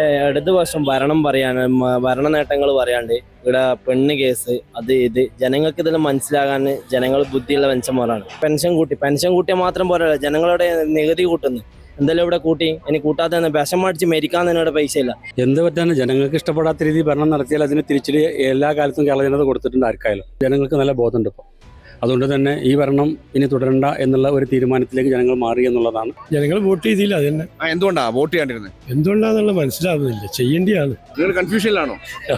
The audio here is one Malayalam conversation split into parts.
ഇടതുപക്ഷം ഭരണം പറയാൻ ഭരണ നേട്ടങ്ങൾ പറയാണ്ട് ഇവിടെ പെണ്ണ് കേസ് അത് ഇത് ജനങ്ങൾക്ക് ഇതെല്ലാം മനസ്സിലാകാൻ ജനങ്ങൾ ബുദ്ധിയുള്ള മനുഷ്യന്മാരാണ്. പെൻഷൻ കൂട്ടിയാൽ മാത്രം പോരല്ലോ, ജനങ്ങളുടെ നികുതി കൂട്ടുന്നു. എന്തെല്ലാം ഇവിടെ കൂട്ടി, ഇനി കൂട്ടാതെ വിഷം അടിച്ച് മരിക്കാൻ തന്നെ ഇവിടെ പൈസ ഇല്ല. എന്ത് പറ്റാണ്, ജനങ്ങൾക്ക് ഇഷ്ടപ്പെടാത്ത രീതിയിൽ ഭരണം നടത്തിയാൽ അതിന് തിരിച്ചടി എല്ലാ കാലത്തും കേരള ജനത കൊടുത്തിട്ടുണ്ട്. ആർക്കായാലും ജനങ്ങൾക്ക് നല്ല ബോധമുണ്ട് ഇപ്പോൾ. അതുകൊണ്ട് തന്നെ ഈ ഭരണം ഇനി തുടരണ്ട എന്നുള്ള ഒരു തീരുമാനത്തിലേക്ക് ജനങ്ങൾ മാറി എന്നുള്ളതാണ്. ജനങ്ങൾ വോട്ട് ചെയ്തില്ല, അത് തന്നെ. എന്തുകൊണ്ടാ വോട്ട് ചെയ്യാണ്ടിരുന്നത്? എന്തുകൊണ്ടാന്നുള്ള മനസ്സിലാവുന്നില്ല, ചെയ്യേണ്ടിയാണ്. നിങ്ങൾ കൺഫ്യൂഷനിലാണോ?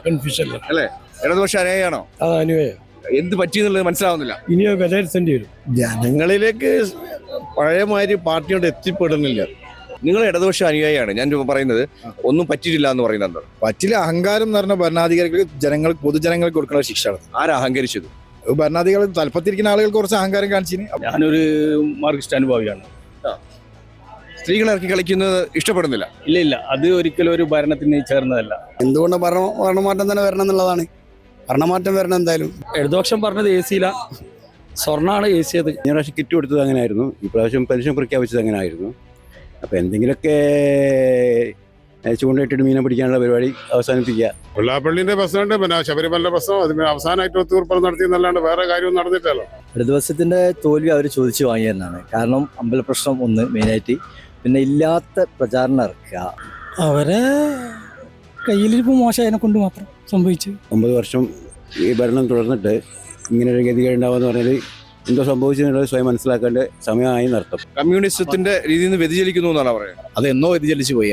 കൺഫ്യൂഷൻ അല്ലേ? ഇടതുപക്ഷം അനുയായിയാണോ? അത് അനുവയ എന്ത് പറ്റിയെന്നുള്ളത് മനസ്സിലാവുന്നില്ല. ഇനി വിലയിരുത്തേണ്ടി വരും. ജനങ്ങളിലേക്ക് പഴയമാതിരി പാർട്ടിയോട് എത്തിപ്പെടുന്നില്ല. നിങ്ങൾ ഇടതുപക്ഷം അനുയായിയാണ്, ഞാൻ പറയുന്നത് ഒന്നും പറ്റിയിട്ടില്ല എന്ന് പറയുന്നത് പറ്റില്ല. അഹങ്കാരം എന്ന് പറഞ്ഞ ഭരണാധികാരികൾക്ക് പൊതുജനങ്ങൾക്ക് കൊടുക്കുന്ന ശിക്ഷയാണ്. ആരാ അഹങ്കരിച്ചത്? ഭരണാധികാരികൾ തലപ്പത്തിരിക്കുന്ന ആളുകൾ കുറച്ച് അഹങ്കാരം കാണിച്ചിന്. ഞാനൊരു മാർക്സിസ്റ്റ് അനുഭാവിയാണ്. സ്ത്രീകളെ ഇറക്കി കളിക്കുന്നത് ഇഷ്ടപ്പെടുന്നില്ല. ഇല്ല, അത് ഒരിക്കലും ഒരു ഭരണത്തിന് ചേർന്നതല്ല. എന്തുകൊണ്ട് ഭരണമാറ്റം തന്നെ വരണം എന്നുള്ളതാണ്. ഭരണമാറ്റം വരണം എന്തായാലും. ഇടതുപക്ഷം പറഞ്ഞത് എ സിയില, സ്വർണ്ണമാണ് എ സി. അത് കഴിഞ്ഞ പ്രാവശ്യം കിറ്റ് കൊടുത്തത് അങ്ങനെയായിരുന്നു, ഇപ്രാവശ്യം പെൻഷൻ പ്രഖ്യാപിച്ചത് അങ്ങനെ ആയിരുന്നു. അപ്പോൾ എന്തെങ്കിലുമൊക്കെ ചൂണ്ടയിട്ടിട്ട് മീനെ പിടിക്കാനുള്ള പരിപാടി അവസാനിപ്പിക്കുക. മുല്ലാപ്പള്ളിന്റെ പ്രശ്നമുണ്ട്, പിന്നെ ശബരിമല പ്രശ്നം, അതിന് അവസാനമായിട്ട് ഒത്തുതീർപ്പ് നടത്തിയെന്നല്ലാണ്ട് വേറെ കാര്യമൊന്നും നടന്നിട്ടല്ലോ. ഇടതുപക്ഷത്തിന്റെ തോൽവി അവർ ചോദിച്ചു വാങ്ങിയതെന്നാണ്. കാരണം അമ്പലപ്രശ്നം ഒന്ന് മെയിനായിട്ട്, പിന്നെ ഇല്ലാത്ത പ്രചാരണം ഇറക്കുക. അവരെ കയ്യിലിരിപ്പ് മോശമായതിനെ കൊണ്ട് മാത്രം സംഭവിച്ചു. 9 വർഷം ഈ ഭരണം തുടർന്നിട്ട് ഇങ്ങനെ ഒരു ഗതികേട് ഉണ്ടാവുമെന്ന് പറഞ്ഞാൽ എന്തോ സംഭവിച്ചെന്നുള്ളത് സ്വയം മനസ്സിലാക്കേണ്ട സമയമായി നടത്തും. കമ്മ്യൂണിസത്തിന്റെ രീതിയിൽ നിന്ന് വ്യതിചലിക്കുന്നു എന്നാണ് പറയുന്നത്. അത് എന്നോ വ്യതിചലിച്ചു പോയി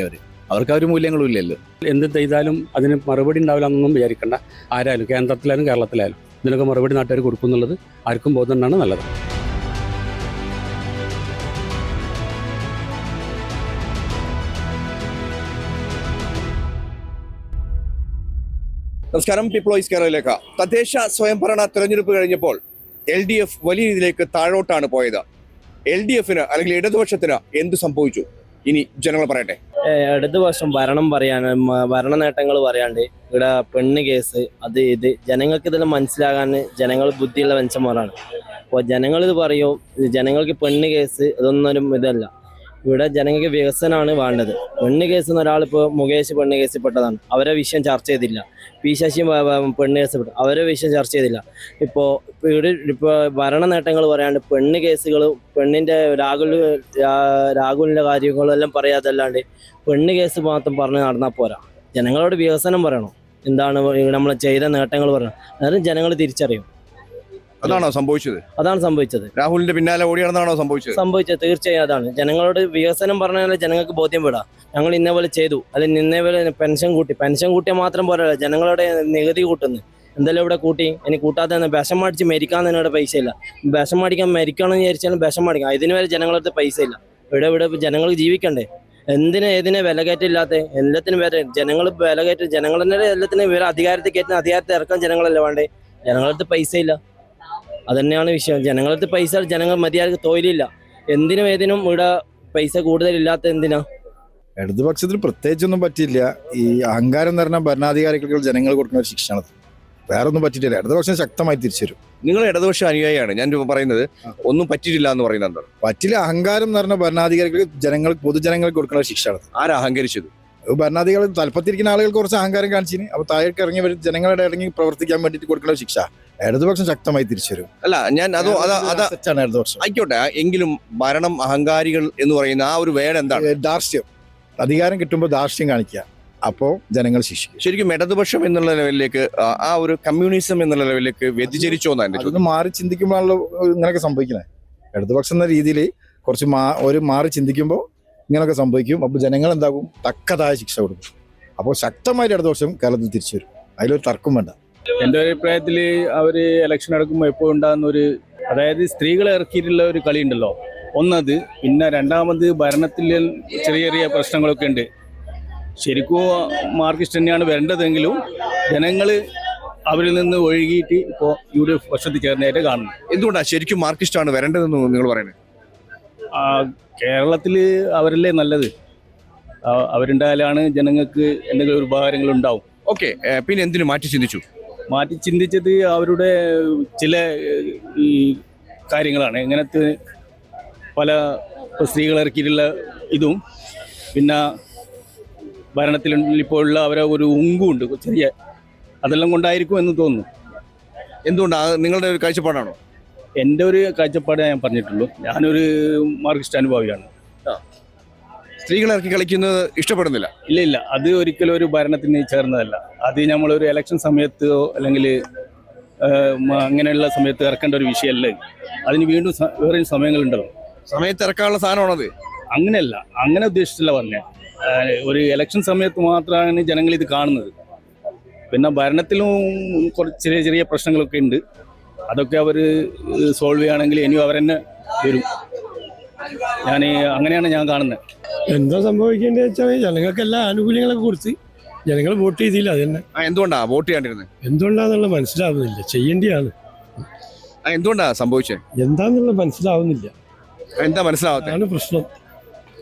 അവർക്ക് ആ ഒരു മൂല്യങ്ങളും ഇല്ലല്ലോ. എന്ത് ചെയ്താലും അതിന് മറുപടി ഉണ്ടാവില്ല എന്നൊന്നും വിചാരിക്കേണ്ട. ആരായാലും കേന്ദ്രത്തിലായാലും കേരളത്തിലായാലും ഇതിനൊക്കെ മറുപടി നാട്ടുകാർ കൊടുക്കുന്നുള്ളത് ആർക്കും ബോധമുണ്ടാണ് നല്ലത്. നമസ്കാരം, പീപ്പിൾ വോയിസ് കേരളയിലേക്ക്. തദ്ദേശ സ്വയംഭരണ തെരഞ്ഞെടുപ്പ് കഴിഞ്ഞപ്പോൾ LDF വലിയ രീതിയിലേക്ക് താഴോട്ടാണ് പോയത്. LDFന് അല്ലെങ്കിൽ ഇടതുപക്ഷത്തിന് എന്ത് സംഭവിച്ചു? ഇനി ജനങ്ങൾ പറയട്ടെ. ഇടതുപക്ഷം ഭരണം പറയാൻ ഭരണ നേട്ടങ്ങൾ പറയാണ്ട് ഇവിടെ പെണ്ണ് കേസ് അത് ഇത് ജനങ്ങൾക്ക് ഇതെല്ലാം മനസ്സിലാകാൻ ജനങ്ങൾ ബുദ്ധിയുള്ള മനുഷ്യന്മാരാണ്. അപ്പോൾ ജനങ്ങളിത് പറയും, ജനങ്ങൾക്ക് പെണ്ണ് കേസ് ഇതൊന്നും ഇതല്ല. ഇവിടെ ജനങ്ങൾക്ക് വികസനമാണ് വേണ്ടത്. പെണ്ണ് കേസ് എന്ന് ഒരാളിപ്പോൾ മുകേഷ് പെണ്ണ് കേസിൽ പെട്ടതാണ്, അവരെ വിഷയം ചർച്ച ചെയ്തില്ല. പി ശശി പെണ്ണ് കേസ് പെട്ടു, അവരെ വിഷയം ചർച്ച ചെയ്തില്ല. ഇപ്പോൾ ഭരണ നേട്ടങ്ങൾ പറയാണ്ട് പെണ്ണ് കേസുകൾ, പെണ്ണിൻ്റെ രാഹുലിൻ്റെ കാര്യങ്ങളെല്ലാം പറയാതല്ലാണ്ട് പെണ്ണ് കേസ് മാത്രം പറഞ്ഞ് നടന്നാൽ പോരാ. ജനങ്ങളോട് വികസനം പറയണം, എന്താണ് നമ്മൾ ചെയ്ത നേട്ടങ്ങൾ പറയണം. അതായത് ജനങ്ങൾ തിരിച്ചറിയും. അതാണോ സംഭവിച്ചത്? അതാണ് സംഭവിച്ചത്. രാഹുലിന്റെ പിന്നാലെ ഓടിയാണെന്നാണോ സംഭവിച്ചത്? തീർച്ചയായും അതാണ്. ജനങ്ങളോട് വികസനം പറഞ്ഞാൽ ജനങ്ങൾക്ക് ബോധ്യം വിടാം. ഞങ്ങൾ ഇന്നേപോലെ ചെയ്തു, അല്ലെങ്കിൽ ഇന്നേപോലെ പെൻഷൻ കൂട്ടിയാൽ മാത്രം പോരല്ലോ, ജനങ്ങളുടെ നികുതി കൂട്ടുന്നു. എന്തെല്ലാം ഇവിടെ കൂട്ടി, ഇനി കൂട്ടാതെ വിഷം അടിച്ച് മരിക്കാൻ തന്നെ ഇവിടെ പൈസ ഇല്ല. വിഷം അടിക്കാൻ മരിക്കണമെന്ന് വിചാരിച്ചാലും വിഷം അടിക്കാം, ഇതിന് വരെ ജനങ്ങളുടെ പൈസ ഇല്ല. ഇവിടെ ജനങ്ങൾ ജീവിക്കണ്ടേ? ഏതിനെ വിലകയറ്റില്ലാത്ത എല്ലാത്തിനും വരെ ജനങ്ങൾ വിലകയറ്റി, ജനങ്ങൾ തന്നെ എല്ലാത്തിനും ഇവരെ അധികാരത്തിൽ കയറ്റുന്ന അധികാരത്തിൽ ഇറക്കാൻ ജനങ്ങളല്ലേ വേണ്ടേ? ജനങ്ങളുടെ പൈസ ഇല്ല, അതന്നെയാണ് വിഷയം. ജനങ്ങളുടെ പൈസ, ജനങ്ങൾ മതിയായ തൊഴിലില്ല. ഏതിനും ഇവിടെ പൈസ കൂടുതലില്ലാത്ത എന്തിനാ? ഇടതുപക്ഷത്തിന് പ്രത്യേകിച്ചൊന്നും പറ്റിയില്ല. ഈ അഹങ്കാരം എന്ന് പറഞ്ഞാൽ ഭരണാധികാരികൾക്ക് ജനങ്ങൾ കൊടുക്കുന്ന ഒരു ശിക്ഷയാണ്. വേറെ ഒന്നും പറ്റിയിട്ടില്ല. ഇടതുപക്ഷം ശക്തമായി തിരിച്ചുവരും. നിങ്ങൾ ഇടതുപക്ഷം അനുയായിയാണ്, ഞാൻ പറയുന്നത് ഒന്നും പറ്റിയിട്ടില്ല എന്ന് പറയുന്നത് പറ്റില്ല. അഹങ്കാരം എന്ന് പറഞ്ഞ ഭരണാധികാരികൾക്ക് പൊതുജനങ്ങൾക്ക് കൊടുക്കുന്ന ഒരു ശിക്ഷയാണ്. ആരാ അഹങ്കരിച്ചത്? ഭരണാധികാരികൾ തലപ്പത്തിരിക്കുന്ന ആളുകൾ കുറച്ച് അഹങ്കാരം കാണിച്ചിന്. അപ്പോൾ താഴേക്ക് ഇറങ്ങി ജനങ്ങളുടെ ഇറങ്ങി പ്രവർത്തിക്കാൻ വേണ്ടിയിട്ട് കൊടുക്കുന്ന ശിക്ഷ ഇടതുപക്ഷം ശക്തമായി തിരിച്ചുവരും. അല്ല, ഞാൻ ഇടതുപക്ഷം ആയിക്കോട്ടെ. എങ്കിലും ഭരണം, അഹങ്കാരികൾ എന്ന് പറയുന്ന ആ ഒരു വേർഡ് എന്താണ്? ധാർഷ്ട്യം. അധികാരം കിട്ടുമ്പോൾ ധാർഷ്ട്യം കാണിക്കുക, അപ്പോൾ ജനങ്ങൾ ശിക്ഷിക്കും. ശരിക്കും ഇടതുപക്ഷം എന്നുള്ള ലെവലിലേക്ക്, ആ ഒരു കമ്മ്യൂണിസം എന്നുള്ള ലെവലിലേക്ക് വ്യതിചരിച്ചോ എന്നാണ് അതൊന്ന് മാറി ചിന്തിക്കുമ്പോഴാണല്ലോ ഇങ്ങനെയൊക്കെ സംഭവിക്കുന്നത്. ഇടതുപക്ഷം എന്ന രീതിയിൽ കുറച്ച് മാറി ചിന്തിക്കുമ്പോൾ ഇങ്ങനെയൊക്കെ സംഭവിക്കും. അപ്പോൾ ജനങ്ങൾ എന്താകും? തക്കതായ ശിക്ഷ കൊടുക്കും. അപ്പോൾ ശക്തമായ ഇടതുപക്ഷം കേരളത്തിൽ തിരിച്ചു വരും, അതിലൊരു തർക്കം വേണ്ട. എൻ്റെ അഭിപ്രായത്തിൽ അവർ ഇലക്ഷൻ നടക്കുമ്പോൾ എപ്പോൾ ഉണ്ടാകുന്ന അതായത് സ്ത്രീകളെ ഇറക്കിയിട്ടുള്ള ഒരു കളി ഉണ്ടല്ലോ, ഒന്നത്. പിന്നെ രണ്ടാമത് ഭരണത്തിൽ ചെറിയ ചെറിയ പ്രശ്നങ്ങളൊക്കെ ഉണ്ട്. ശരിക്കും മാർക്സിസ്റ്റ് തന്നെയാണ് വരേണ്ടതെങ്കിലും ജനങ്ങൾ അവരിൽ നിന്ന് ഒഴുകിയിട്ട് ഇപ്പോൾ UDF വർഷത്തിൽ ചേർന്നതായിട്ട് കാണുന്നു. എന്തുകൊണ്ടാണ് ശരിക്കും മാർക്സിസ്റ്റാണ് വരേണ്ടതെന്ന് നിങ്ങൾ പറയുന്നത്? കേരളത്തിൽ അവരല്ലേ നല്ലത്. അവരുണ്ടായാലാണ് ജനങ്ങൾക്ക് എന്തെങ്കിലും ഒരു ഉപകാരങ്ങൾ ഉണ്ടാവും. ഓക്കെ, പിന്നെ എന്തിനു മാറ്റി ചിന്തിച്ചത് അവരുടെ ചില ഈ കാര്യങ്ങളാണ്. ഇങ്ങനത്തെ പല സ്ത്രീകൾ ഇറക്കിയിട്ടുള്ള ഇതും, പിന്നെ ഭരണത്തിൽ ഇപ്പോൾ ഉള്ള അവരെ ഒരു ഉങ്കുണ്ട് ചെറിയ, അതെല്ലാം കൊണ്ടായിരിക്കും എന്ന് തോന്നുന്നു. എന്തുകൊണ്ടാണ് നിങ്ങളുടെ ഒരു കാഴ്ചപ്പാടാണോ? എൻ്റെ ഒരു കാഴ്ചപ്പാട് ഞാൻ പറഞ്ഞിട്ടുള്ളൂ. ഞാനൊരു മാർക്സിസ്റ്റ് അനുഭാവിയാണ്. സ്ത്രീകളെ ഇറക്കി കളിക്കുന്നത് ഇഷ്ടപ്പെടുന്നില്ല. ഇല്ല, അത് ഒരിക്കലും ഒരു ഭരണത്തിന് ചേർന്നതല്ല. അത് നമ്മളൊരു ഇലക്ഷൻ സമയത്തോ അല്ലെങ്കിൽ അങ്ങനെയുള്ള സമയത്ത് ഇറക്കേണ്ട ഒരു വിഷയമല്ല. അതിന് വീണ്ടും വേറെ സമയങ്ങളുണ്ടല്ലോ. സമയത്ത് ഇറക്കാനുള്ള സാധനമാണത്. അങ്ങനെയല്ല, അങ്ങനെ ഉദ്ദേശിച്ചില്ല പറഞ്ഞ. ഒരു ഇലക്ഷൻ സമയത്ത് മാത്രമാണ് ജനങ്ങൾ ഇത് കാണുന്നത്. പിന്നെ ഭരണത്തിലും കുറച്ച് ചെറിയ ചെറിയ പ്രശ്നങ്ങളൊക്കെ ഉണ്ട്. അതൊക്കെ അവർ സോൾവ് ചെയ്യുകയാണെങ്കിൽ ഇനിയും അവർ തന്നെ വരും. അങ്ങനെയാണ് ഞാൻ കാണുന്നത്. എന്താ സംഭവിക്കേണ്ടത് വെച്ചാൽ ജനങ്ങൾക്ക് എല്ലാ ആനുകൂല്യങ്ങളൊക്കെ കൊടുത്ത് ജനങ്ങൾ വോട്ട് ചെയ്തില്ല. അത് തന്നെ. എന്തുകൊണ്ടാണ് വോട്ട് ചെയ്യാണ്ടിരുന്നത്? എന്തുകൊണ്ടാന്നുള്ള മനസ്സിലാവുന്നില്ല. ചെയ്യേണ്ടിയാണ്. എന്തുകൊണ്ടാ സംഭവിച്ചത്? എന്താന്നുള്ള മനസ്സിലാവുന്നില്ല. എന്താ മനസ്സിലാവാത്ത? അതാണ് പ്രശ്നം.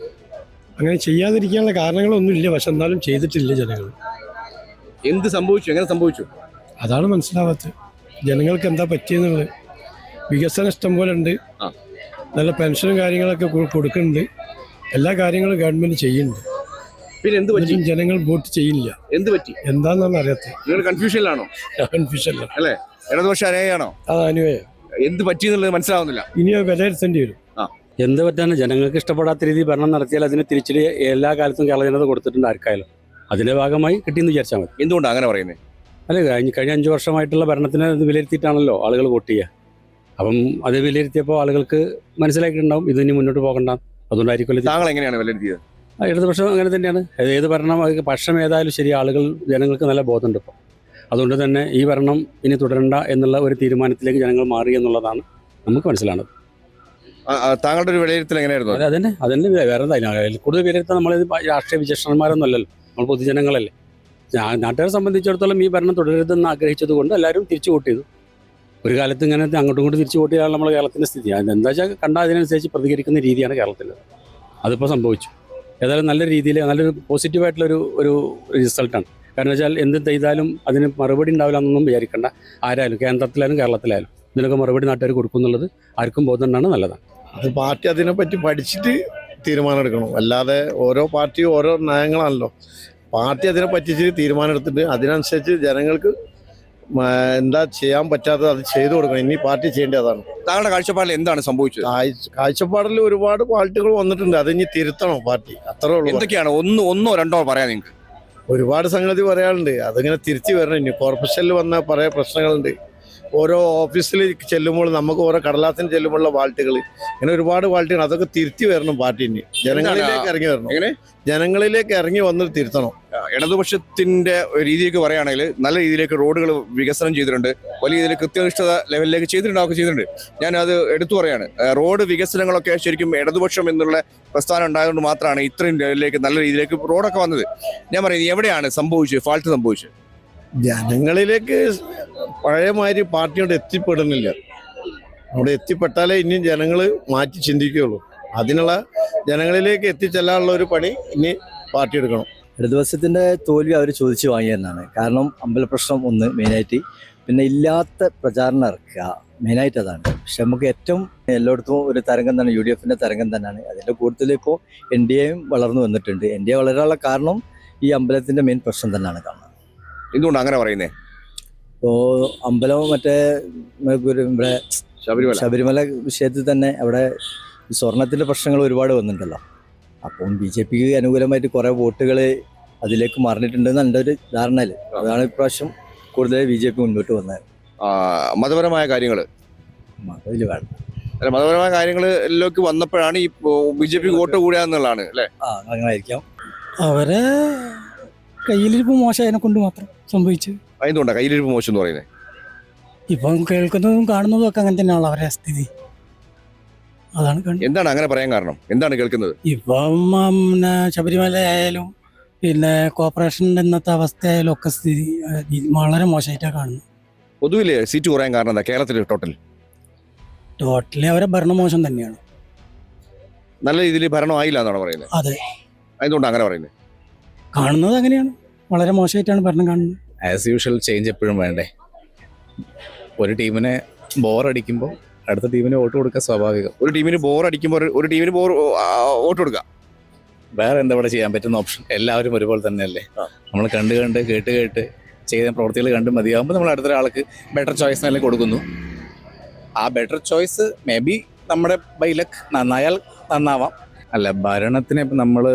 അങ്ങനെ ചെയ്യാതിരിക്കാനുള്ള കാരണങ്ങളൊന്നുമില്ല. പക്ഷെ എന്നാലും ചെയ്തിട്ടില്ല ജനങ്ങൾ. എന്ത് സംഭവിച്ചു? എങ്ങനെ സംഭവിച്ചു? അതാണ് മനസ്സിലാവാത്തത്. ജനങ്ങൾക്ക് എന്താ പറ്റിയെന്നുള്ളത്. വികസനം ഇഷ്ടം പോലെ ഉണ്ട്. നല്ല പെൻഷനും കാര്യങ്ങളൊക്കെ കൊടുക്കുന്നുണ്ട്. എല്ലാ കാര്യങ്ങളും ഗവൺമെന്റ് ചെയ്യുന്നുണ്ട്. പിന്നെ എന്ത് പറ്റി? ജനങ്ങൾ വോട്ട് ചെയ്യില്ല. എന്ത് പറ്റി? എന്താണെന്നാണ് അറിയാത്തത്. നിങ്ങൾ കൺഫ്യൂഷനിലാണോ? കൺഫ്യൂഷനില്ല അല്ലേ? ഇടതുപക്ഷ അനുയായിയാണോ? അനുവേ. എന്ത് പറ്റിയെന്നുള്ളത് മനസ്സിലാവുന്നില്ല. ഇനി വിലയിരുത്തേണ്ടി വരും. എന്ത് പറ്റാണ്? ജനങ്ങൾക്ക് ഇഷ്ടപ്പെടാത്ത രീതിയിൽ ഭരണം നടത്തിയാൽ അതിന് തിരിച്ചടി എല്ലാ കാലത്തും കേരള ജനത കൊടുത്തിട്ടുണ്ട് ആർക്കായാലും. അതിന്റെ ഭാഗമായി കിട്ടിയെന്ന് വിചാരിച്ചാൽ മതി. എന്തുകൊണ്ടാണ് അങ്ങനെ പറയുന്നത്? അല്ല, കഴിഞ്ഞ 5 വർഷമായിട്ടുള്ള ഭരണത്തിനെ വിലയിരുത്തിയിട്ടാണല്ലോ ആളുകൾ വോട്ട് ചെയ്യുക. അപ്പം അത് വിലയിരുത്തിയപ്പോൾ ആളുകൾക്ക് മനസ്സിലാക്കിയിട്ടുണ്ടാവും ഇത് ഇനി മുന്നോട്ട് പോകണ്ട. അതുകൊണ്ടായിരിക്കും. താങ്കൾ എങ്ങനെയാണ് വിലയിരുത്തിയത്? ഇടതുപക്ഷം അങ്ങനെ തന്നെയാണ്. ഏത് ഭരണം പക്ഷം ഏതായാലും ശരി, ജനങ്ങൾക്ക് നല്ല ബോധമുണ്ട് ഇപ്പോൾ. അതുകൊണ്ട് തന്നെ ഈ ഭരണം ഇനി തുടരണ്ട എന്നുള്ള ഒരു തീരുമാനത്തിലേക്ക് ജനങ്ങൾ മാറി എന്നുള്ളതാണ് നമുക്ക് മനസ്സിലാണത്. താങ്കളുടെ ഒരു വിലയിരുത്തൽ എങ്ങനെയായിരുന്നു? അതന്നെ വേറെ എന്താ കൂടുതൽ വിലയിരുത്താൻ നമ്മൾ രാഷ്ട്രീയ വിചക്ഷണന്മാരൊന്നും അല്ലല്ലോ, നമ്മൾ പൊതുജനങ്ങളല്ലേ. നാട്ടുകാരെ സംബന്ധിച്ചിടത്തോളം ഈ ഭരണം തുടരരുതെന്ന് ആഗ്രഹിച്ചത് കൊണ്ട് എല്ലാവരും തിരിച്ചു വോട്ട് ചെയ്തു. ഒരു കാലത്ത് ഇങ്ങനെ അങ്ങോട്ടും ഇങ്ങോട്ടും തിരിച്ചു വോട്ട് ചെയ്യാനുള്ള നമ്മൾ കേരളത്തിൻ്റെ സ്ഥിതി. എന്താ വെച്ചാൽ കണ്ടാൽ അതിനനുസരിച്ച് പ്രതികരിക്കുന്ന രീതിയാണ് കേരളത്തിൽ. അതിപ്പോൾ സംഭവിച്ചു. ഏതായാലും നല്ല രീതിയിൽ നല്ലൊരു പോസിറ്റീവായിട്ടുള്ളൊരു റിസൾട്ടാണ്. കാരണം വെച്ചാൽ എന്ത് ചെയ്താലും അതിന് മറുപടി ഉണ്ടാവില്ല എന്നൊന്നും വിചാരിക്കേണ്ട. ആരായാലും കേന്ദ്രത്തിലായാലും കേരളത്തിലായാലും ഇതിനൊക്കെ മറുപടി നാട്ടുകാർ കൊടുക്കും എന്നുള്ളത് ആർക്കും ബോധമുണ്ടാണ്. നല്ലതാണ്. അത് പാർട്ടി അതിനെപ്പറ്റി പഠിച്ചിട്ട് തീരുമാനം എടുക്കണം. അല്ലാതെ ഓരോ പാർട്ടിയും ഓരോ നയങ്ങളാണല്ലോ. പാർട്ടി അതിനെ പറ്റിച്ച് തീരുമാനം എടുത്തിട്ട് അതിനനുസരിച്ച് ജനങ്ങൾക്ക് എന്താ ചെയ്യാൻ പറ്റാത്തത് അത് ചെയ്തു കൊടുക്കണം. ഇനി പാർട്ടി ചെയ്യേണ്ടത് അതാണ്. താങ്കളുടെ കാഴ്ചപ്പാടിൽ എന്താണ് സംഭവിച്ചത്? കാഴ്ചപ്പാടിൽ ഒരുപാട് ഫാൾട്ടുകൾ വന്നിട്ടുണ്ട്. അത് ഇനി തിരുത്തണം പാർട്ടി. അത്രേ ഉള്ളൂ. എന്തൊക്കെയാണ്? ഒന്നോ രണ്ടോ പറയാം നിങ്ങൾക്ക്? ഒരുപാട് സംഗതി പറയാനുണ്ട്. അതിങ്ങനെ തിരിച്ചു വരണം. ഇനി കോർപ്പറേഷനിൽ വന്ന പല പ്രശ്നങ്ങളുണ്ട്. ഓരോ ഓഫീസിൽ ചെല്ലുമ്പോൾ നമുക്ക് ഓരോ കടലാസിന് ചെല്ലുമ്പോഴുള്ള വാൾട്ടുകൾ, ഇങ്ങനെ ഒരുപാട് വാൾട്ടുകൾ. അതൊക്കെ തിരുത്തി വരണം പാർട്ടി. ഇനി ജനങ്ങളിലേക്ക് ഇറങ്ങി വരണം. ജനങ്ങളിലേക്ക് ഇറങ്ങി വന്നിട്ട് തിരുത്തണം. ഇടതുപക്ഷത്തിന്റെ രീതിയിലേക്ക് പറയുകയാണെങ്കിൽ നല്ല രീതിയിലേക്ക് റോഡുകൾ വികസനം ചെയ്തിട്ടുണ്ട്. വലിയ രീതിയിൽ കൃത്യനിഷ്ഠത ലെവലിലേക്ക് ചെയ്തിട്ടുണ്ട്. ഞാൻ അത് എടുത്തു പറയാണ്. റോഡ് വികസനങ്ങളൊക്കെ ശരിക്കും ഇടതുപക്ഷം എന്നുള്ള പ്രസ്ഥാനം ഉണ്ടായതുകൊണ്ട് മാത്രമാണ് ഇത്രയും ലെവലിലേക്ക് നല്ല രീതിയിലേക്ക് റോഡൊക്കെ വന്നത്. ഞാൻ പറയുന്നത് എവിടെയാണ് ഫാൾട്ട് സംഭവിച്ചത്? ജനങ്ങളിലേക്ക് പഴയമാതിരി പാർട്ടിയോട് എത്തിപ്പെടുന്നില്ല. അവിടെ എത്തിപ്പെട്ടാലേ ഇനി ജനങ്ങൾ മാറ്റി ചിന്തിക്കുകയുള്ളൂ. അതിനുള്ള ജനങ്ങളിലേക്ക് എത്തിച്ചെല്ലാനുള്ള ഒരു പണി ഇനി പാർട്ടി എടുക്കണം. ഇടതുപക്ഷത്തിൻ്റെ തോൽവി അവർ ചോദിച്ചു വാങ്ങിയെന്നാണ്. കാരണം അമ്പലപ്രശ്നം ഒന്ന് മെയിനായിട്ട്, പിന്നെ ഇല്ലാത്ത പ്രചാരണം ഇറക്കുക മെയിനായിട്ട് അതാണ്. പക്ഷെ നമുക്ക് ഏറ്റവും എല്ലായിടത്തും ഒരു തരംഗം തന്നെ UDFിൻ്റെ തരംഗം തന്നെയാണ്. അതിൻ്റെ കൂടുതൽ ഇപ്പോൾ NDA വളർന്നു വന്നിട്ടുണ്ട്. NDA വളരാനുള്ള കാരണം ഈ അമ്പലത്തിൻ്റെ മെയിൻ പ്രശ്നം തന്നെയാണ് കാണുന്നത്. എന്തുകൊണ്ടാണ് അങ്ങനെ പറയുന്നത്? ഇപ്പോൾ അമ്പലം മറ്റേ ഇവിടെ ശബരിമല വിഷയത്തിൽ തന്നെ അവിടെ സ്വർണത്തിൻ്റെ പ്രശ്നങ്ങൾ ഒരുപാട് വന്നിട്ടുണ്ടല്ലോ. അപ്പം BJPക്ക് അനുകൂലമായിട്ട് കുറേ വോട്ടുകൾ അതിലേക്ക് മറിഞ്ഞിട്ടുണ്ടെന്ന് എൻ്റെ ഒരു ധാരണയിൽ. അതാണ് ഇപ്രാവശ്യം കൂടുതൽ BJP മുന്നോട്ട് വന്നത്. മതപരമായ കാര്യങ്ങൾ അതിൽ വേണം. മതപരമായ കാര്യങ്ങളിലേക്ക് വന്നപ്പോഴാണ് ഈ BJP വോട്ട് കൂടുകയെന്നുള്ളതാണ് അല്ലേ? അങ്ങനെ ആയിരിക്കാം. അവരെ കയ്യിലിരിപ്പ് മോശമായതിനെ കൊണ്ട് മാത്രം സംഭവിച്ചു. എന്തുകൊണ്ടാണ് കയ്യിലിരിപ്പ് മോശം എന്ന് പറയുന്നത്? ഇപ്പം കേൾക്കുന്നതും കാണുന്നതും ഒക്കെ അങ്ങനെ തന്നെയാണല്ലോ അവരുടെ സ്ഥിതി. അതാണ്. എന്താണ് അങ്ങനെ പറയാൻ കാരണം? എന്താണ് കേൾക്കുന്നത്? ഇപ്പം പിന്നെ ശബരിമല ആയാലും പിന്നെ കോർപ്പറേഷൻ്റെ ഇന്നത്തെ അവസ്ഥയായാലും ഒക്കെ സ്ഥിതി വളരെ മോശമായിട്ടാണ് കാണുന്നത്. പൊതുവില് സീറ്റ് കുറയാൻ കാരണം എന്താ? കേരളത്തിൽ ടോട്ടലി അവരെ ഭരണം മോശം തന്നെയാണ്. നല്ല രീതിയിൽ ഭരണം ആയില്ല എന്നാണ് പറയുന്നത്. അതെ. എന്തുകൊണ്ടാണ് അങ്ങനെ പറയുന്നത്? കാണുന്നത് അങ്ങനെയാണ്. വളരെ മോശമായിട്ടാണ് ഭരണം കാണുന്നത്. ആസ് യൂഷ്വൽ ചേഞ്ച് എപ്പോഴും വേണ്ടേ? ഒരു ടീമിനെ ബോറടിക്കുമ്പോൾ അടുത്ത ടീമിന് വോട്ട് കൊടുക്കുക സ്വാഭാവികം. ഒരു ടീമിന് ബോറടിക്കുമ്പോൾ ഒരു ടീമിന് വോട്ട് കൊടുക്കുക. വേറെ എന്താ ഇവിടെ ചെയ്യാൻ പറ്റുന്ന ഓപ്ഷൻ? എല്ലാവരും ഒരുപോലെ തന്നെയല്ലേ. നമ്മൾ കണ്ട് കണ്ട് കേട്ട് കേട്ട് ചെയ്ത പ്രവൃത്തികൾ കണ്ട് മതിയാകുമ്പോൾ നമ്മൾ അടുത്തൊരാൾക്ക് ബെറ്റർ ചോയ്സ് തന്നെ കൊടുക്കുന്നു. ആ ബെറ്റർ ചോയ്സ് മേ ബി നമ്മുടെ ബൈ ലക്ക് നന്നായാൽ നന്നാവാം. അല്ല, ഭരണത്തിന് ഇപ്പം നമ്മൾ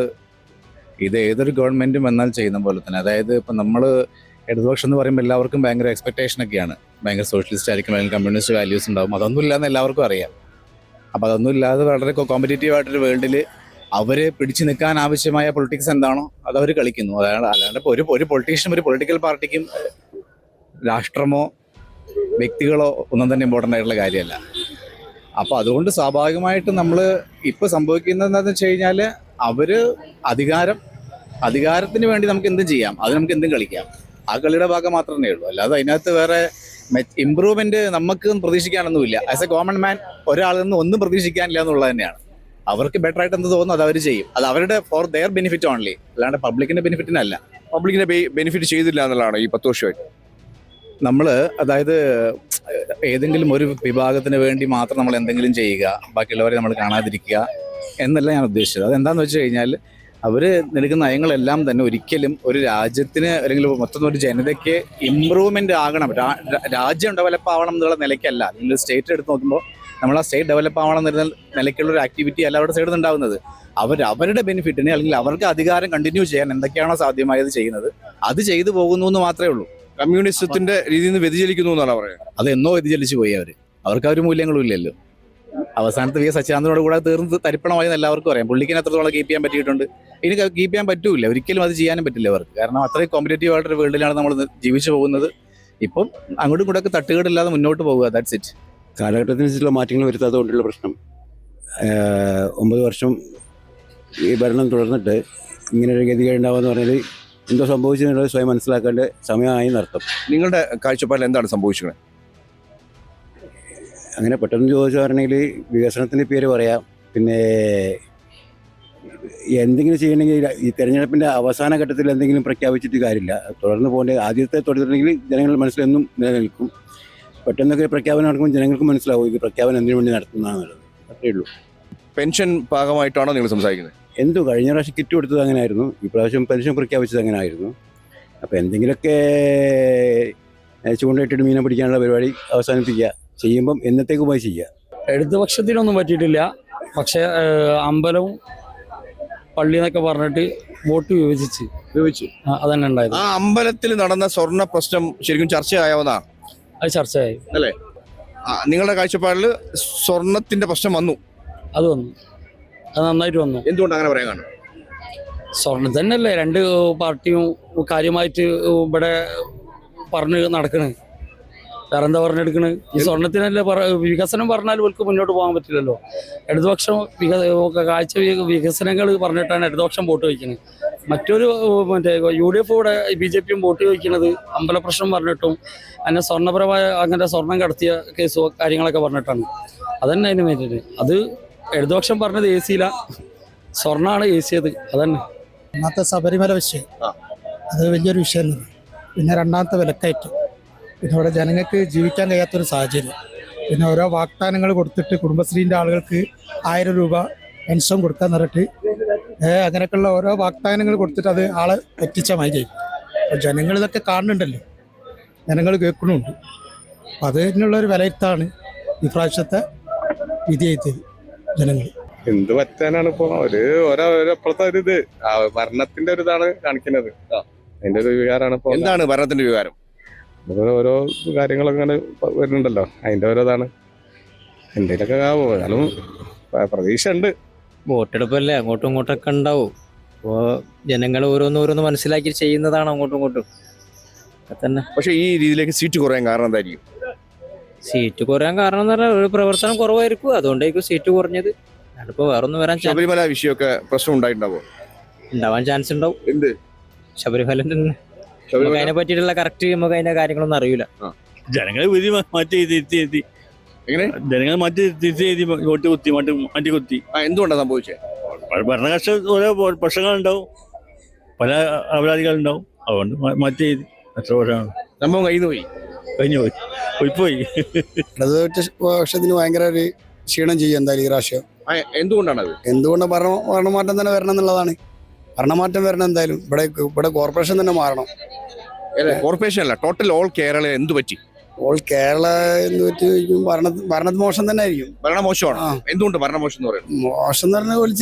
ഇത് ഏതൊരു ഗവൺമെൻറ്റും വന്നാൽ ചെയ്യുന്ന പോലെ തന്നെ, അതായത് ഇപ്പം നമ്മൾ ഇടതുപക്ഷം എന്ന് പറയുമ്പോൾ എല്ലാവർക്കും ഭയങ്കര എക്സ്പെക്ടേഷനൊക്കെയാണ്. ഭയങ്കര സോഷ്യലിസ്റ്റ് ആയിരിക്കും, അല്ലെങ്കിൽ കമ്മ്യൂണിസ്റ്റ് വാല്യൂസ് ഉണ്ടാവും. അതൊന്നും ഇല്ലാന്ന് എല്ലാവർക്കും അറിയാം. അപ്പോൾ അതൊന്നും ഇല്ലാതെ വളരെ കോമ്പറ്റേറ്റീവ് ആയിട്ടൊരു വേൾഡിൽ അവർ പിടിച്ചു നിൽക്കാൻ ആവശ്യമായ പൊളിറ്റിക്സ് എന്താണോ അതവർ കളിക്കുന്നു. അല്ലാണ്ട് ഇപ്പോൾ ഒരു പൊളിറ്റീഷ്യനും ഒരു പൊളിറ്റിക്കൽ പാർട്ടിക്കും രാഷ്ട്രമോ വ്യക്തികളോ ഒന്നും തന്നെ ഇമ്പോർട്ടൻ്റ് ആയിട്ടുള്ള കാര്യമല്ല. അപ്പോൾ അതുകൊണ്ട് സ്വാഭാവികമായിട്ടും നമ്മൾ ഇപ്പോൾ സംഭവിക്കുന്നത് എന്താണെന്ന് വെച്ച് കഴിഞ്ഞാൽ അവർ അധികാരത്തിന് വേണ്ടി നമുക്ക് എന്തും ചെയ്യാം, അത് നമുക്ക് എന്തും കളിക്കാം. ആ കളിയുടെ ഭാഗം മാത്രമേ ഉള്ളൂ. അല്ലാതെ അതിനകത്ത് വേറെ ഇമ്പ്രൂവ്മെന്റ് നമുക്ക് പ്രതീക്ഷിക്കാനൊന്നുമില്ല. ആസ് എ കോമൺ മാൻ ഒരാളിൽ നിന്ന് ഒന്നും പ്രതീക്ഷിക്കാനില്ല എന്നുള്ളത് തന്നെയാണ്. അവർക്ക് ബെറ്റർ ആയിട്ട് എന്ത് തോന്നുന്നു അത് അവർ ചെയ്യും. അത് അവരുടെ ഫോർ ദെയർ ബെനിഫിറ്റ് ഓൺലി, അല്ലാണ്ട് പബ്ലിക്കിന്റെ ബെനിഫിറ്റിനല്ല. പബ്ലിക്കിനെ ബെനിഫിറ്റ് ചെയ്തില്ല എന്നുള്ളതാണ് ഈ 10 വർഷമായിട്ട്. നമ്മൾ അതായത് ഏതെങ്കിലും ഒരു വിഭാഗത്തിന് വേണ്ടി മാത്രം നമ്മൾ എന്തെങ്കിലും ചെയ്യുക, ബാക്കിയുള്ളവരെ നമ്മൾ കാണാതിരിക്കുക എന്നല്ല ഞാൻ ഉദ്ദേശിച്ചത്. അതെന്താണെന്ന് വെച്ച് കഴിഞ്ഞാൽ അവർ എടുക്കുന്ന നയങ്ങളെല്ലാം തന്നെ ഒരിക്കലും ഒരു രാജ്യത്തിന് അല്ലെങ്കിൽ മൊത്തം ഒരു ജനതയ്ക്ക് ഇമ്പ്രൂവ്മെന്റ് ആകണം, രാജ്യം ഡെവലപ്പ് ആവണം എന്നുള്ള നിലയ്ക്കല്ല. അല്ലെങ്കിൽ സ്റ്റേറ്റ് എടുത്ത് നോക്കുമ്പോൾ നമ്മൾ ആ സ്റ്റേറ്റ് ഡെവലപ്പ് ആവണം എന്ന നിലയ്ക്കുള്ള ഒരു ആക്ടിവിറ്റി അല്ല അവരുടെ സൈഡിൽ നിന്നുണ്ടാവുന്നത്. അവരുടെ ബെനിഫിറ്റിന് അല്ലെങ്കിൽ അവർക്ക് അധികാരം കണ്ടിന്യൂ ചെയ്യാൻ എന്തൊക്കെയാണോ സാധ്യമായത് ചെയ്യുന്നത് അത് ചെയ്തു പോകുന്നു എന്ന് മാത്രമേ ഉള്ളൂ. കമ്മ്യൂണിസത്തിന്റെ രീതിയിൽ നിന്ന് വ്യതിചലിക്കുന്നു എന്നാണ് പറയുന്നത്. അത് എന്നോ വ്യതിചലിച്ചു പോയി അവർക്ക് ഒരു മൂല്യങ്ങളും ഇല്ലല്ലോ. അവസാനത്തെ വി എസ് അച്യുതാനന്ദനോട് കൂടെ തീർന്ന് തരിപ്പണമായി എല്ലാവർക്കും അറിയാം. പുള്ളിക്കിന് എത്രത്തോളം കീപ്പ് ചെയ്യാൻ പറ്റിയിട്ടുണ്ട്, ഇനി കീപ്പ് ചെയ്യാൻ പറ്റൂല, ഒരിക്കലും അത് ചെയ്യാനും പറ്റില്ല അവർക്ക്. കാരണം അത്രയും കോമ്പറ്റേറ്റീവ് ആയിട്ടൊരു വേൾഡിലാണ് നമ്മൾ ജീവിച്ചു പോകുന്നത്. ഇപ്പം അങ്ങോട്ടും ഇങ്ങോട്ടൊക്കെ തട്ടുകേടില്ലാതെ മുന്നോട്ട് പോകുക, ദാറ്റ്സ് ഇറ്റ്. കാലഘട്ടത്തിനനുസരിച്ചുള്ള മാറ്റങ്ങൾ വരുത്താതെ കൊണ്ടുള്ള പ്രശ്നം. 9 വർഷം ഈ ഭരണം തുടർന്നിട്ട് ഇങ്ങനെ ഒരു ഗതികേട് ഉണ്ടാവുക പറഞ്ഞാൽ എന്തോ സംഭവിച്ചെന്നുള്ളത് സ്വയം മനസ്സിലാക്കേണ്ട സമയമായി നടത്തും. നിങ്ങളുടെ കാഴ്ചപ്പാടിൽ എന്താണ് സംഭവിച്ചത്? അങ്ങനെ പെട്ടെന്ന് ചോദിച്ചു പറഞ്ഞെങ്കിൽ വികസനത്തിൻ്റെ പേര് പറയാം. പിന്നെ എന്തെങ്കിലും ചെയ്യണമെങ്കിൽ ഈ തെരഞ്ഞെടുപ്പിൻ്റെ അവസാന ഘട്ടത്തിൽ എന്തെങ്കിലും പ്രഖ്യാപിച്ചിട്ട് കാര്യമില്ല. തുടർന്ന് പോകേണ്ട ആദ്യത്തെ തുടർന്നെങ്കിൽ ജനങ്ങളുടെ മനസ്സിലെന്നും നിലനിൽക്കും. പെട്ടെന്നൊക്കെ പ്രഖ്യാപനം നടക്കുമ്പോൾ ജനങ്ങൾക്ക് മനസ്സിലാവും ഇത് പ്രഖ്യാപനം എന്തിനു വേണ്ടി നടത്തുന്നതാണുള്ളത്. അത്രയേ ഉള്ളൂ. പെൻഷൻ ഭാഗമായിട്ടാണോ നിങ്ങൾ സംസാരിക്കുന്നത്? എന്തോ കഴിഞ്ഞ പ്രാവശ്യം കിറ്റ് കൊടുത്തത് അങ്ങനെ ആയിരുന്നു, ഈ പ്രാവശ്യം പെൻഷൻ പ്രഖ്യാപിച്ചത് അങ്ങനെ ആയിരുന്നു. അപ്പോൾ എന്തെങ്കിലുമൊക്കെ ചൂണ്ടയിട്ടിട്ട് മീനെ പിടിക്കാനുള്ള പരിപാടി അവസാനിപ്പിക്കുക, ചെയ്യുമ്പം എന്നത്തേക്കുമായി ചെയ്യുക. ഇടതുപക്ഷത്തിനൊന്നും പറ്റിയിട്ടില്ല. പക്ഷേ അമ്പലവും പള്ളി എന്നൊക്കെ പറഞ്ഞിട്ട് വോട്ട് വിഭജിച്ചു അതന്നെ ഉണ്ടായത്. ആ അമ്പലത്തിൽ നടന്ന സ്വർണ്ണ പ്രശ്നം ശരിക്കും ചർച്ചയാവുന്ന അത് ചർച്ചയായി അല്ലേ? നിങ്ങളുടെ കാഴ്ചപ്പാടിൽ സ്വർണത്തിന്റെ പ്രശ്നം വന്നു? അത് വന്നു, അത് നന്നായിട്ട് വന്നു. എന്തുകൊണ്ട് അങ്ങനെ പറയാൻ കാണും? സ്വർണം തന്നെയല്ലേ രണ്ട് പാർട്ടിയും കാര്യമായിട്ട് ഇവിടെ പറഞ്ഞ് നടക്കണ്. വേറെ എന്താ പറഞ്ഞെടുക്കണ്? ഈ സ്വർണത്തിനല്ലേ വികസനം പറഞ്ഞാൽ ഇവർക്ക് മുന്നോട്ട് പോകാൻ പറ്റില്ലല്ലോ. ഇടതുപക്ഷം കാഴ്ച വികസനങ്ങൾ പറഞ്ഞിട്ടാണ് ഇടതുപക്ഷം വോട്ട് ചോദിക്കുന്നത്. മറ്റൊരു UDF കൂടെ BJPയും വോട്ട് ചോദിക്കുന്നത് അമ്പലപ്രശ്നം പറഞ്ഞിട്ടും അങ്ങനെ സ്വർണ്ണപരമായ അങ്ങനെ സ്വർണം കടത്തിയ കേസോ കാര്യങ്ങളൊക്കെ പറഞ്ഞിട്ടാണ്. അതന്നെ അതിന് വേണ്ടിയിട്ട് അത് ഇടതുപക്ഷം പറഞ്ഞത് AC സ്വർണ്ണമാണ് AC. അതന്നെ ഒന്നാമത്തെ ശബരിമല വിഷയം, അത് വലിയൊരു വിഷയമല്ല. പിന്നെ രണ്ടാമത്തെ വിലക്കയറ്റം, പിന്നെ ഇവിടെ ജനങ്ങൾക്ക് ജീവിക്കാൻ കഴിയാത്തൊരു സാഹചര്യം. പിന്നെ ഓരോ വാഗ്ദാനങ്ങൾ കൊടുത്തിട്ട് കുടുംബശ്രീൻ്റെ ആളുകൾക്ക് 1000 രൂപ പെൻഷൻ കൊടുക്കാൻ പറഞ്ഞിട്ട് അങ്ങനെയൊക്കെയുള്ള ഓരോ വാഗ്ദാനങ്ങൾ കൊടുത്തിട്ട് അത് ആളെ പറ്റിച്ച മാതിരി. അപ്പോൾ ജനങ്ങൾ ഇതൊക്കെ കാണുന്നുണ്ടല്ലോ, ജനങ്ങൾ കേൾക്കുന്നുണ്ട്. അപ്പം അതിനുള്ളൊരു വിലയിരുത്താണ് ഈ പ്രാവശ്യത്തെ വിധിയെഴുത്തിയത് ജനങ്ങൾ. എന്ത് പറ്റാനാണ് ഇപ്പൊ ഓരോപ്പുറത്തെ ഒരു ഇത് ഭരണത്തിന്റെ ഒരു ഇതാണ് കാണിക്കുന്നത്. അതിന്റെ ഒരു വികാരമാണ് ഇപ്പൊ. എന്താണ് ഭരണത്തിന്റെ വികാരം? ഓരോ കാര്യങ്ങളൊക്കെ അങ്ങനെ വരുന്നുണ്ടല്ലോ, അതിന്റെ ഓരോ ഇതാണ്. എന്തെങ്കിലുമൊക്കെ ആവും, പ്രതീക്ഷ ഉണ്ട്. വോട്ടെടുപ്പല്ലേ, അങ്ങോട്ടും ഇങ്ങോട്ടൊക്കെ ഉണ്ടാവും. അപ്പോൾ ജനങ്ങൾ ഓരോന്നോരോന്ന് മനസ്സിലാക്കി ചെയ്യുന്നതാണ് അങ്ങോട്ടും ഇങ്ങോട്ടും തന്നെ. പക്ഷെ ഈ രീതിയിലേക്ക് സീറ്റ് കുറയാൻ കാരണം എന്തായിരിക്കും? സീറ്റ് കുറയാൻ കാരണം എന്ന് പറഞ്ഞാൽ ഒരു പ്രവർത്തനം കുറവായിരിക്കും, അതുകൊണ്ടായിരിക്കും സീറ്റ് കുറഞ്ഞത്. അതിപ്പോ വേറൊന്നും വരാൻ ശബരിമല വിഷയമൊക്കെ പ്രശ്നം ഉണ്ടാവാൻ ചാൻസ് ഉണ്ടാവും. എന്ത് ശബരിമല അതിനെ പറ്റിയിട്ടുള്ള കറക്റ്റ് നമുക്ക് അതിന്റെ കാര്യങ്ങളൊന്നും അറിയില്ല. ജനങ്ങളെ വിധി മാറ്റി തിരുത്തി എങ്ങനെ ജനങ്ങൾ മാറ്റി തിരുത്തി വോട്ട് കുത്തി മാറ്റി കുത്തി. എന്തുകൊണ്ടാണ് സംഭവിച്ചത്? ഭരണകക്ഷ ഓരോ പ്രശ്നങ്ങളുണ്ടാവും, പല അപരാധികളുണ്ടാവും, അതുകൊണ്ട് മാറ്റി ചെയ്ത് എത്ര വർഷമാണ് സംഭവം കഴിഞ്ഞു പോയി. ഇടതുപക്ഷത്തിന് ഭയങ്കര ഒരു ക്ഷീണം ചെയ്യും എന്തായാലും ഈ പ്രാവശ്യം. എന്തുകൊണ്ടാണത്? എന്തുകൊണ്ട് ഭരണമാറ്റം തന്നെ വരണം എന്നുള്ളതാണ്. ഭരണമാറ്റം വരണം എന്തായാലും. ഇവിടെ കോർപ്പറേഷൻ തന്നെ മാറണം. കോർപ്പറേഷൻ അല്ല, ടോട്ടൽ ഓൾ കേരള എന്ത് പറ്റി? ഓൾ കേരള എന്ന് വെച്ച് ഭരണ മോശം തന്നെ ആയിരിക്കും. ഭരണം മോശമാണ്. എന്തുകൊണ്ട് ഭരണം മോശം എന്ന് പറയുന്നത്? മോശം എന്ന് പറഞ്ഞാൽ ഒരു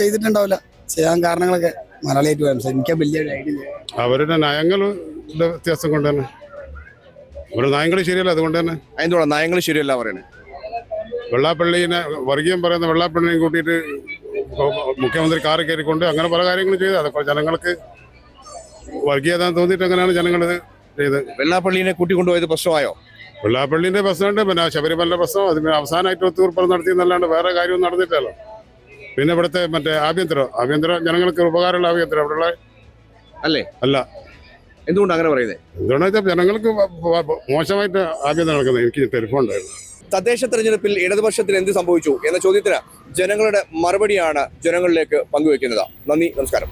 ചെയ്തിട്ടുണ്ടാവില്ല. ചെയ്യാൻ കാരണങ്ങളൊക്കെ മലയാളിയായിട്ട് എനിക്ക് വലിയ ഐഡിയ. അവരുടെ നയങ്ങൾ വ്യത്യാസം കൊണ്ട് തന്നെ, അവരുടെ നയങ്ങൾ ശരിയല്ല, അതുകൊണ്ട് തന്നെ. എന്തുകൊണ്ടാണ് നയങ്ങൾ ശരിയല്ല പറയുന്നത്? വെള്ളാപ്പള്ളിനെ വർഗീയം പറയുന്ന വെള്ളാപ്പള്ളിനെയും കൂട്ടിയിട്ട് മുഖ്യമന്ത്രി കാറ് കയറിക്കൊണ്ട് അങ്ങനെ പല കാര്യങ്ങളും ചെയ്ത് അതൊക്കെ ജനങ്ങൾക്ക് വർഗീയത തോന്നിയിട്ട് അങ്ങനെയാണ് ജനങ്ങളിത് ചെയ്ത്. വെള്ളാപ്പള്ളിനെ കൂട്ടിക്കൊണ്ടുപോയത് പ്രശ്നമായോ? വെള്ളാപ്പള്ളിന്റെ പ്രശ്നമുണ്ട്, പിന്നെ ശബരിമല പ്രശ്നം, അതിന് അവസാനമായിട്ട് ഒത്തുതീർപ്പ് നടത്തിയെന്നല്ലാണ്ട് വേറെ കാര്യമൊന്നും നടന്നിട്ടല്ലോ. പിന്നെ ഇവിടുത്തെ മറ്റേ ആഭ്യന്തര ജനങ്ങൾക്ക് ഉപകാരമുള്ള ആഭ്യന്തരം അവിടെയുള്ള അല്ലേ? അല്ല. എന്തുകൊണ്ട് അങ്ങനെ പറയുന്നത്? എന്തുകൊണ്ടാ വെച്ചാൽ ജനങ്ങൾക്ക് മോശമായിട്ട് ആഭ്യന്തരം നടക്കുന്നത്. എനിക്ക് ടെലിഫോൺ ഉണ്ടായിരുന്നു. തദ്ദേശ തെരഞ്ഞെടുപ്പിൽ ഇടതുപക്ഷത്തിന് എന്ത് സംഭവിച്ചു എന്ന ചോദ്യത്തിന് ജനങ്ങളുടെ മറുപടിയാണ് ജനങ്ങളിലേക്ക് പങ്കുവെക്കുന്നത്. നന്ദി, നമസ്കാരം.